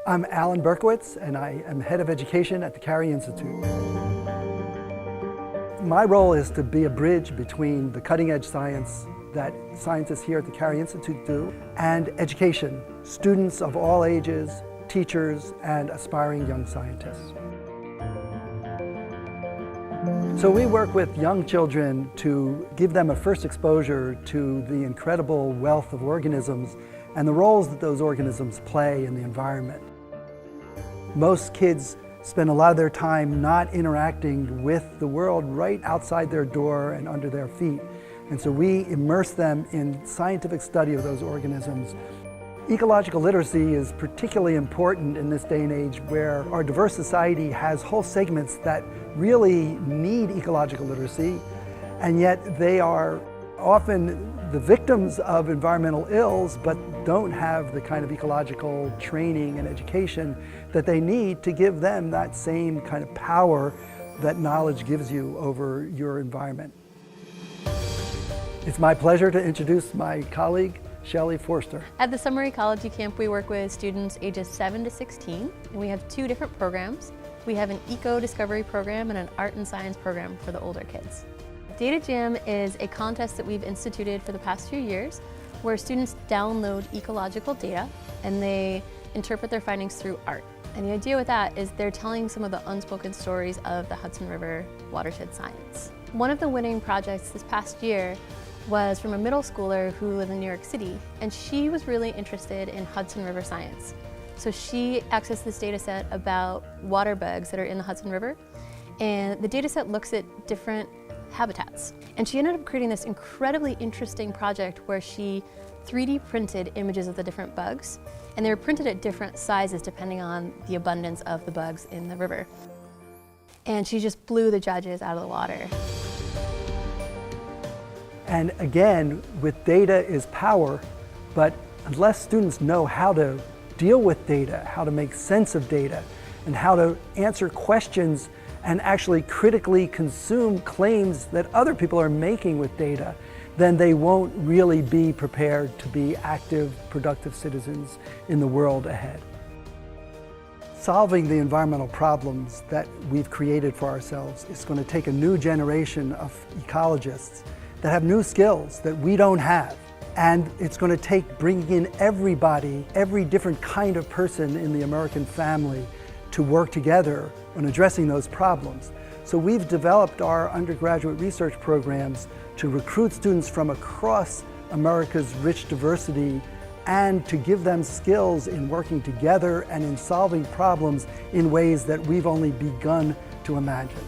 I'm Alan Berkowitz, and I am Head of Education at the Cary Institute. My role is to be a bridge between the cutting-edge science that scientists here at the Cary Institute do and education, students of all ages, teachers, and aspiring young scientists. So we work with young children to give them a first exposure to the incredible wealth of organisms and the roles that those organisms play in the environment. Most kids spend a lot of their time not interacting with the world right outside their door and under their feet. And so we immerse them in scientific study of those organisms. Ecological literacy is particularly important in this day and age where our diverse society has whole segments that really need ecological literacy, and yet they are often the victims of environmental ills but don't have the kind of ecological training and education that they need to give them that same kind of power that knowledge gives you over your environment. It's my pleasure to introduce my colleague, Shelley Forster. At the Summer Ecology Camp, we work with students ages 7 to 16, and we have 2 different programs. We have an eco-discovery program and an art and science program for the older kids. Data Jam is a contest that we've instituted for the past few years where students download ecological data and they interpret their findings through art. And the idea with that is they're telling some of the unspoken stories of the Hudson River watershed science. One of the winning projects this past year was from a middle schooler who lived in New York City, and she was really interested in Hudson River science. So she accessed this data set about water bugs that are in the Hudson River, and the data set looks at different habitats. And she ended up creating this incredibly interesting project where she 3D printed images of the different bugs, and they were printed at different sizes depending on the abundance of the bugs in the river. And she just blew the judges out of the water. And again, with data is power, but unless students know how to deal with data, how to make sense of data, and how to answer questions and actually critically consume claims that other people are making with data, then they won't really be prepared to be active, productive citizens in the world ahead. Solving the environmental problems that we've created for ourselves is going to take a new generation of ecologists that have new skills that we don't have. And it's going to take bringing in everybody, every different kind of person in the American family to work together on addressing those problems. So we've developed our undergraduate research programs to recruit students from across America's rich diversity and to give them skills in working together and in solving problems in ways that we've only begun to imagine.